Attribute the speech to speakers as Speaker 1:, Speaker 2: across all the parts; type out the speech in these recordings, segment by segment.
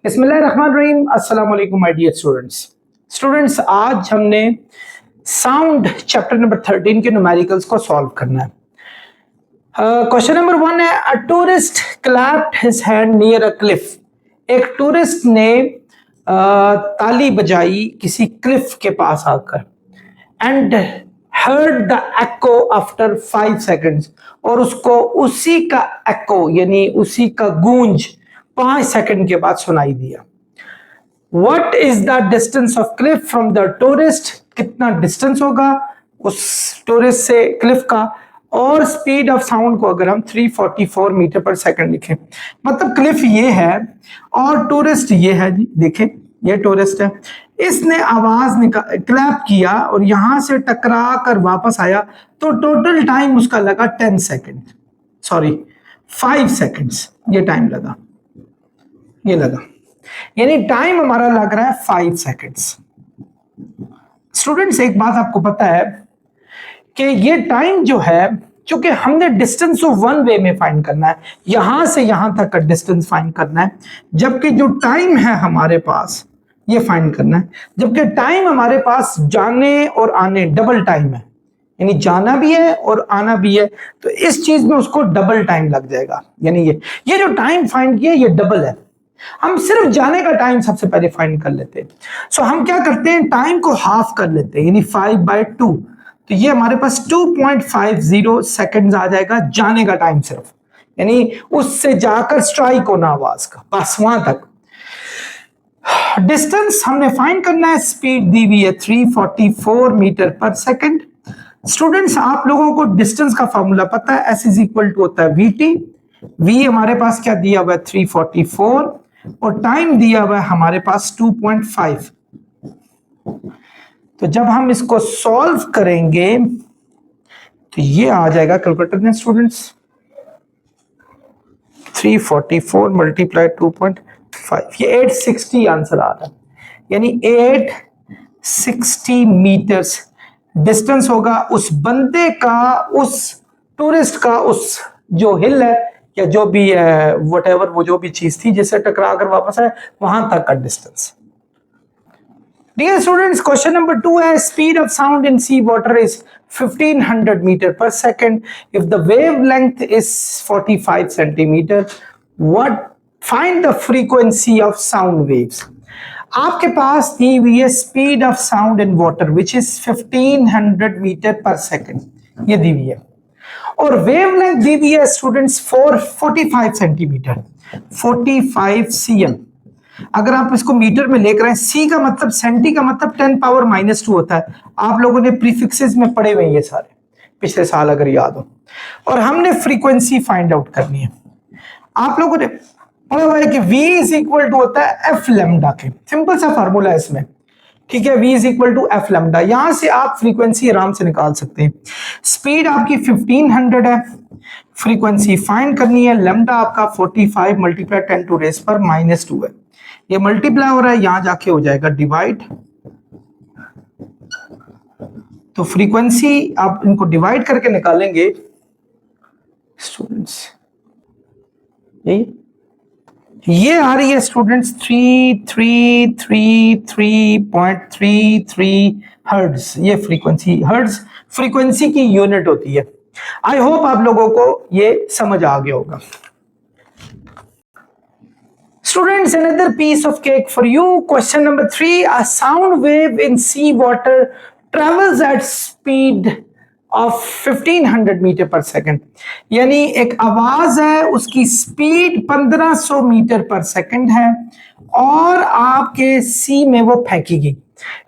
Speaker 1: बिस्मिल्लाहिर्रहमानिर्रहीम। अस्सलाम वालेकुम माय डियर स्टूडेंट्स, आज हमने साउंड चैप्टर नंबर 13 के न्यूमेरिकल्स को सॉल्व करना है। क्वेश्चन नंबर 1 है, a tourist clapped his hand near a cliff. एक टूरिस्ट ने ताली बजाई किसी क्लिफ के पास आकर, and heard the echo after 5 seconds, और उसको उसी का एको यानी उसी का गूंज 5 सेकंड के बाद सुनाई दिया। What is the distance of cliff from the tourist? कितना डिस्टेंस होगा उस टूरिस्ट से क्लिफ का, और स्पीड ऑफ साउंड को अगर हम 344 मीटर पर सेकंड लिखें, मतलब क्लिफ ये है और टूरिस्ट ये है जी, देखें ये टूरिस्ट है, इसने आवाज क्लैप किया और यहां से टकरा कर वापस आया, तो टोटल टाइम उसका लगा 10 सेकंड, सॉरी 5 सेकंड्स ये टाइम लगा, ये लगा, यानी टाइम हमारा लग रहा है 5 सेकंड्स। स्टूडेंट्स, एक बात आपको पता है कि ये टाइम जो है, क्योंकि हमने डिस्टेंस को वन वे में फाइंड करना है, यहां से यहां तक का डिस्टेंस फाइंड करना है, जबकि जो टाइम है हमारे पास ये फाइंड करना है, जबकि टाइम हमारे पास जाने और आने डबल टाइम है, यानी जाना भी है और आना भी है, तो इस चीज में उसको डबल टाइम लग जाएगा। यानी ये जो टाइम फाइंड किया ये डबल है। हम सिर्फ जाने का टाइम सबसे पहले फाइंड कर लेते हैं। सो हम क्या करते हैं, टाइम को हाफ कर लेते हैं, यानी 5/2, तो ये हमारे पास 2.50 सेकंड्स आ जाएगा जाने का टाइम सिर्फ, यानी उससे जाकर स्ट्राइक होना आवाज का, बस वहां तक। डिस्टेंस हमने फाइंड करना है, स्पीड दी हुई है 344 मीटर पर सेकंड। स्टूडेंट्स, आप लोगों को डिस्टेंस का फॉर्मूला पता है, S इज इक्वल टू होता है VT। V हमारे पास क्या दिया हुआ है 344, और टाइम दिया हुआ है हमारे पास 2.5। तो जब हम इसको सॉल्व करेंगे तो ये आ जाएगा कैलकुलेटर में स्टूडेंट्स, 344 मल्टीप्लाई 2.5, ये 860 आंसर आ रहा है, यानी 860 मीटर्स डिस्टेंस होगा उस बंदे का, उस टूरिस्ट का, उस जो हिल है या जो भी व्हाटएवर वो जो भी चीज थी जिससे टकरा कर वापस आए, वहां तक का distance. Dear students, question number 2 है, speed of sound in sea water is 1500 metre पर second if the wave length is 45 centimetre, what find the frequency of sound waves. आपके पास दी हुई है speed of sound in water which is 1500 metre पर second, ये दी हुई है, और वेवलेंथ दी हुई है स्टूडेंट्स 45 सेंटीमीटर, 45 cm। अगर आप इसको मीटर में लेकर आए, सी का मतलब, सेंटी का मतलब 10⁻⁻² होता है, आप लोगों ने प्रीफिक्सेस में पढ़े हुए ये सारे पिछले साल अगर याद हो, और हमने फ्रीक्वेंसी फाइंड आउट करनी है। आप लोगों ने पढ़ा हुआ है कि V इज इक्वल टू होता है F लैम्डा के, सिंपल सा फार्मूला है इसमें, ठीक है, V is equal to F lambda. यहां से आप फ्रीक्वेंसी आराम से निकाल सकते हैं। स्पीड आपकी 1500 है, फ्रीक्वेंसी फाइंड करनी है, लैम्डा आपका 45 मल्टीप्लाई 10⁻⁻² है, ये मल्टीप्लाई हो रहा है, यहां जाके हो जाएगा डिवाइड, तो फ्रीक्वेंसी आप इनको डिवाइड करके निकालेंगे स्टूडेंट्स, ये आ रही है स्टूडेंट्स 3333.33 हर्ट्ज, ये फ्रीक्वेंसी, हर्ट्ज फ्रीक्वेंसी की यूनिट होती है। आई होप आप लोगों को ये समझ आ गया होगा। Students, another piece of cake for you. Question number 3, a sound wave in sea water travels at speed of 1500 metre पर सेकंड, यानी एक आवाज है, उसकी स्पीड 1500 मीटर पर सेकंड है, और आपके सी में वो फेंकी गई।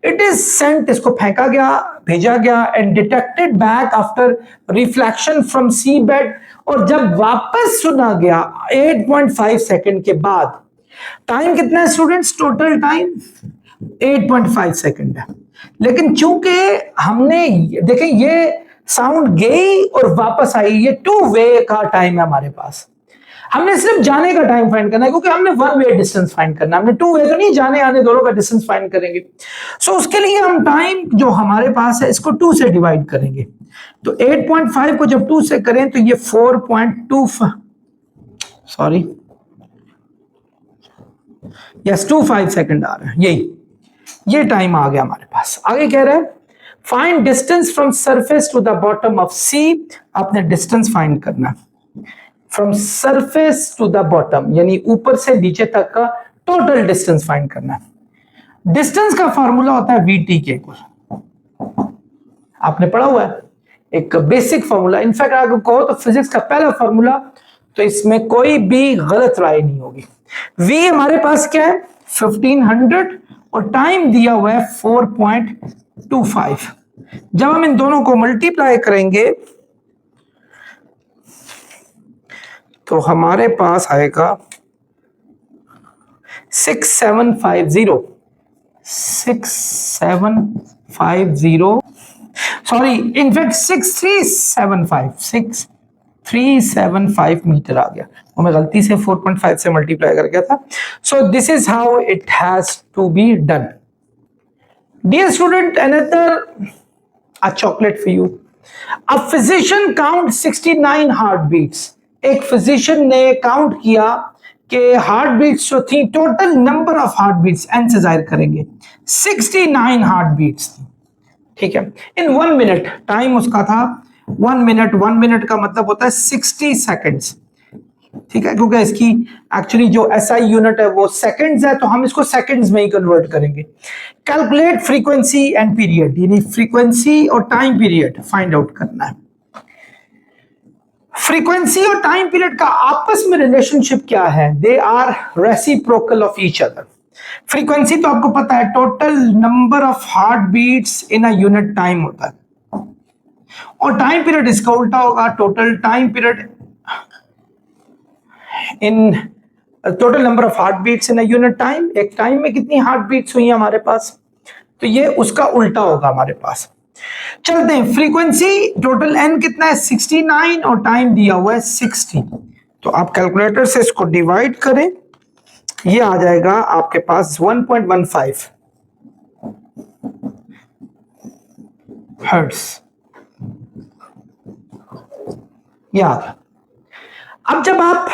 Speaker 1: इट इज सेंट, इसको फेंका गया, भेजा गया, and detected back after reflection from sea bed, और जब वापस सुना गया 8.5 सेकंड के बाद। टाइम कितना है स्टूडेंट्स, टोटल टाइम 8.5 सेकंड है, लेकिन चूंकि हमने देखें ये साउंड गई और वापस आई, ये 2 वे का टाइम है हमारे पास, हमने सिर्फ जाने का टाइम फाइंड करना है, क्योंकि हमने 1 वे डिस्टेंस फाइंड करना है, हमने 2 वे तो नहीं, जाने आने दोनों का डिस्टेंस फाइंड करेंगे। सो उसके लिए हम टाइम जो हमारे पास है इसको 2 से डिवाइड करेंगे, तो 8.5 को जब 2 से करें तो ये 4.2, सॉरी यस 25 सेकंड आ रहा है, यही ये टाइम आ गया हमारे पास। आगे कह रहा है find distance from surface to the bottom of sea, आपने डिस्टेंस फाइंड करना है from surface to the bottom, यानी ऊपर से नीचे तक का टोटल डिस्टेंस फाइंड करना है। डिस्टेंस का फॉर्मूला होता है वीटी के इक्वल, आपने पढ़ा हुआ है, एक बेसिक फॉर्मूला। इनफैक्ट अगर कहो तो फिजिक्स का पहला फॉर्मूला, तो इसमें कोई भी गलत राय नहीं होगी। v हमारे पास क्या है 1500 और टाइम दिया हुआ है 4.25। जब हम इन दोनों को मल्टीप्लाई करेंगे तो हमारे पास आएगा 6750 सॉरी इनफैक्ट 6375 मीटर आ गया, और मैं गलती से 4.5 से मल्टीप्लाई कर गया था। So this is how it has to be done. Dear student, another a chocolate for you. A physician count 69 heartbeats. एक फिजिशियन ने काउंट किया कि हार्टबीट्स जो थी, total number of heartbeats n से जाहिर करेंगे, 69 हार्टबीट्स थी। ठीक है, इन 1 मिनट टाइम उसका था 1 मिनट। 1 मिनट का मतलब होता है 60 सेकेंड्स। ठीक है, क्योंकि इसकी एक्चुअली जो एसआई यूनिट है वो सेकंड्स है, तो हम इसको सेकंड्स में ही कन्वर्ट करेंगे। कैलकुलेट फ्रीक्वेंसी एंड पीरियड, यानी फ्रीक्वेंसी और टाइम पीरियड फाइंड आउट करना है। फ्रीक्वेंसी और टाइम पीरियड का आपस में रिलेशनशिप क्या है? They are reciprocal of each other. Frequency तो आपको पता है total number of heart beats in a unit time होता है, और टाइम पीरियड इसका उल्टा होगा, total time period in total number of heart beats in a unit time. एक टाइम में कितनी हार्ट बीट्स हुई है हमारे पास, तो ये उसका उल्टा होगा हमारे पास। चलते हैं, फ्रीक्वेंसी टोटल एन कितना है 69 और टाइम दिया हुआ है 60, तो आप कैलकुलेटर से इसको डिवाइड करें, ये आ जाएगा आपके पास 1.15 हर्ट्ज। ये आ गया। अब जब आप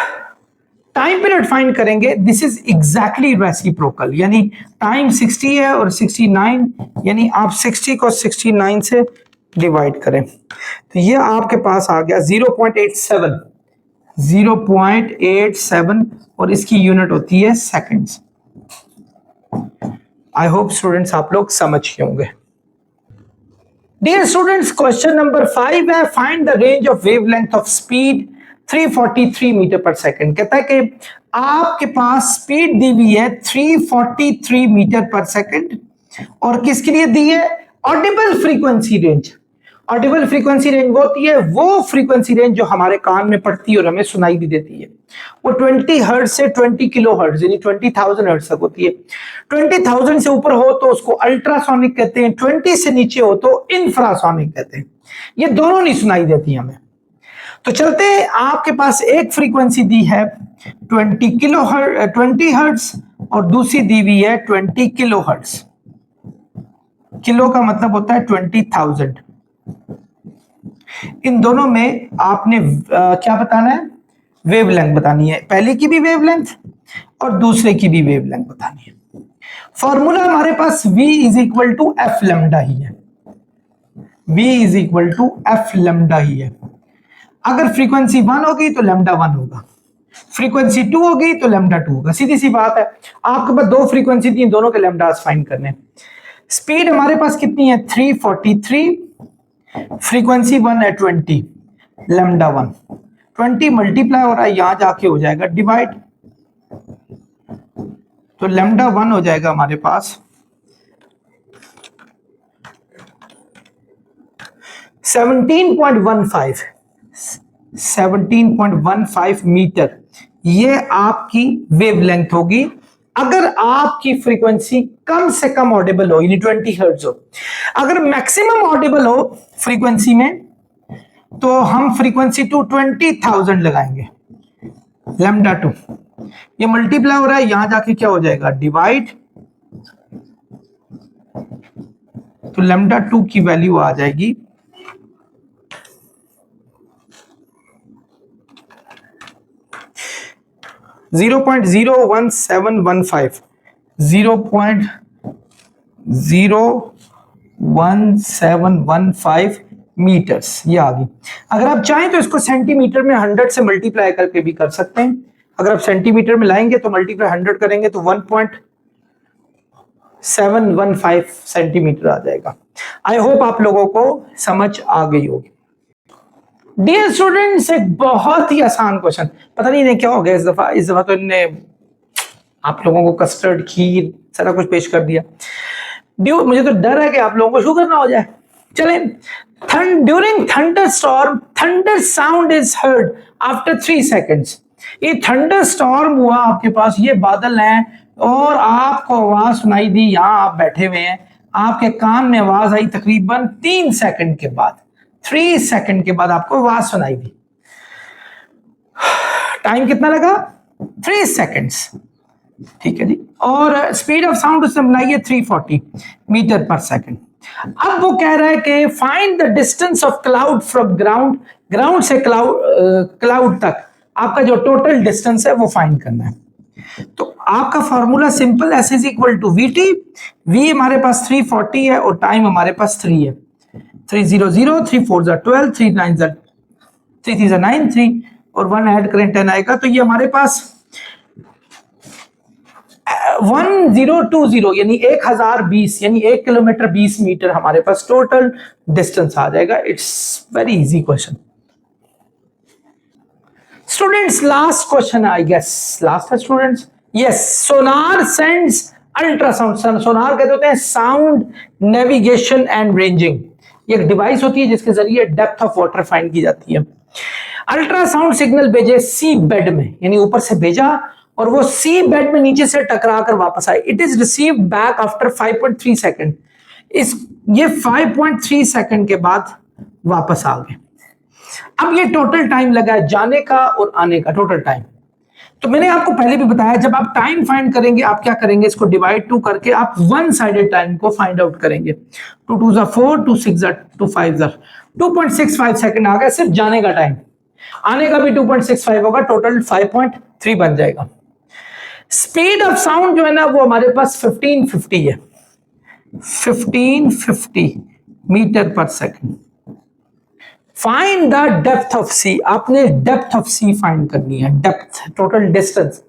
Speaker 1: टाइम पीरियड फाइंड करेंगे, दिस इज एग्जैक्टली रेसिप्रोकल, यानी टाइम 60 है और 69, यानी आप 60 को 69 से डिवाइड करें, तो ये आपके पास आ गया 0.87 और इसकी यूनिट होती है सेकंड्स। आई होप स्टूडेंट्स आप लोग समझ गए होंगे। डियर स्टूडेंट्स, क्वेश्चन नंबर 5 है, find the range of wavelength of speed 343 metre पर सेकंड। कहता है कि आपके पास स्पीड दी हुई है 343 मीटर पर सेकंड, और किसके लिए दी है? Audible frequency range. Audible frequency range वो होती है वो फ्रीक्वेंसी रेंज जो हमारे कान में पड़ती है और हमें सुनाई भी देती है। वो 20 हर्ट्ज से 20 किलो हर्ट्ज यानी 20,000 हर्ट्ज तक होती है। 20,000 से ऊपर हो तो उसको अल्ट्रासोनिक कहते हैं, 20 से नीचे हो तो इंफ्रासोनिक कहते हैं। ये दोनों नहीं सुनाई देती हमें। तो चलते हैं, आपके पास एक फ्रीक्वेंसी दी है 20 हर्ट्ज और दूसरी दी हुई है 20 किलो हर्ट्ज। किलो का मतलब होता है 20,000। इन दोनों में आपने क्या बताना है? वेवलेंथ बतानी है, पहले की भी वेवलेंथ और दूसरे की भी वेवलेंथ बतानी है। फॉर्मूला हमारे पास v is equal to F lambda ही है। v is equal to F lambda ही है। अगर फ्रीक्वेंसी 1 होगी तो लेमडा 1 होगा, फ्रीक्वेंसी 2 होगी तो लेमडा 2 होगा। सीधी सी बात है, आपके पास दो फ्रीक्वेंसी थी, दोनों के लेमडास फाइंड करने। स्पीड हमारे पास कितनी है 343, फ्रीक्वेंसी 1 है 20, लेमडा 1। 20 मल्टीप्लाई हो रहा है, यहां जाके हो जाएगा डिवाइड, तो लेमडा 1 हो जाएगा हमारे पास 17.15 मीटर। ये आपकी वेवलेंथ होगी अगर आपकी फ्रीक्वेंसी कम से कम ऑडिबल हो, यानी 20 हर्ट्ज हो। अगर मैक्सिमम ऑडिबल हो फ्रीक्वेंसी में तो हम फ्रीक्वेंसी टू 20,000 लगाएंगे, लेमडा 2। ये मल्टीप्लाई हो रहा है, यहां जाके क्या हो जाएगा डिवाइड, तो लेमडा 2 की वैल्यू आ जाएगी 0.01715 0.01715 मीटर्स, ये आ गई। अगर आप चाहें तो इसको सेंटीमीटर में 100 से मल्टीप्लाई करके भी कर सकते हैं। अगर आप सेंटीमीटर में लाएंगे तो मल्टीप्लाई 100 करेंगे तो 1.715 सेंटीमीटर आ जाएगा। आई होप आप लोगों को समझ आ गई होगी। डियर स्टूडेंट्स, एक बहुत ही आसान क्वेश्चन, पता नहीं इन्हें क्या हो गया इस दफा तो इन्हें आप लोगों को कस्टर्ड, खीर सारा कुछ पेश कर दिया। मुझे तो डर है कि आप लोगों को शुगर ना हो जाए। चलें, during thunder storm thunder sound is heard after 3 seconds. ये थंडर स्टॉर्म हुआ आपके पास, ये बादल हैं और आपको आवाज सुनाई दी, यहां आप बैठे हुए हैं, आपके कान में आवाज आई तकरीबन 3 सेकंड के बाद, 3 सेकंड के बाद आपको आवाज सुनाई दी। टाइम कितना लगा? 3 सेकंड्स, ठीक है जी। और स्पीड ऑफ साउंड उसने बनाई है 340 मीटर पर सेकंड। अब वो कह रहा है कि find the distance of cloud from ground, ground से क्लाउड तक आपका जो टोटल डिस्टेंस है वो फाइंड करना है। तो आपका formula simple, S is equal to V T. V हमारे पास 340 है और टाइम हमारे पास 3 है। 300, 3 4 12, 3 9 3 3 9, 3 और 1 ऐड करें 10 आएगा। तो ये हमारे पास 1020 यानी 1020 यानी 1 किलोमीटर 20 मीटर हमारे पास टोटल डिस्टेंस आ जाएगा। It's very easy question. Students, last question, I guess last है students. Yes, sonar sends ultrasound. Sonar कहते होते हैं साउंड नेविगेशन एंड रेंजिंग। ये एक डिवाइस होती है जिसके जरिए डेप्थ ऑफ वाटर फाइंड की जाती है। अल्ट्रासाउंड सिग्नल भेजे सी बेड में, यानी ऊपर से भेजा और वो सी बेड में नीचे से टकरा कर वापस आए। It is received back after 5.3 second. ये 5.3 सेकंड के बाद वापस आ गए। अब ये टोटल टाइम लगा है जाने का और आने का, टोटल टाइम। तो मैंने आपको पहले भी बताया, जब आप टाइम फाइंड करेंगे आप क्या करेंगे, इसको डिवाइड 2 करके आप वन साइडेड टाइम को फाइंड आउट करेंगे। 2 2 4, 2 6 2 5 2.65 सेकंड आ गया सिर्फ जाने का टाइम। आने का भी 2.65 होगा, टोटल 5.3 बन जाएगा। स्पीड ऑफ साउंड जो है ना वो हमारे पास 1550 है, 1550 मीटर पर second. Find the depth of sea. आपने डेप्थ ऑफ सी फाइंड करनी है, डेप्थ, टोटल डिस्टेंस।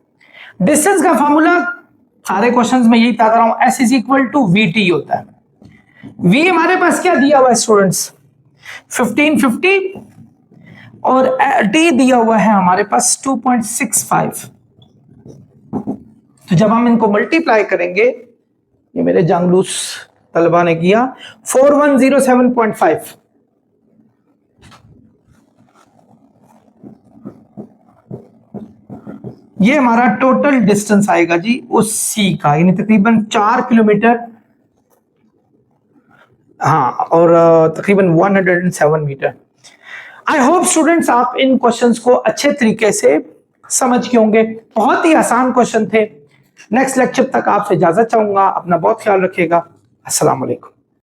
Speaker 1: डिस्टेंस का फॉर्मूला सारे क्वेश्चंस में यही बता रहा हूं, S is equal to V T होता है। वी हमारे पास क्या दिया हुआ है स्टूडेंट्स, 1550 और टी दिया हुआ है हमारे पास 2.65। तो जब हम इनको मल्टीप्लाई करेंगे, ये मेरे जांगलूस तलबा ने किया, 4107.5। ये हमारा टोटल डिस्टेंस आएगा जी उस सी का, यानी तकरीबन 4 किलोमीटर, हाँ, और तकरीबन 107 मीटर। आई होप स्टूडेंट्स आप इन क्वेश्चंस को अच्छे तरीके से समझ के होंगे। बहुत ही आसान क्वेश्चन थे। नेक्स्ट लेक्चर तक आपसे इजाजत चाहूंगा। अपना बहुत ख्याल रखिएगा। अस्सलाम वालेकुम।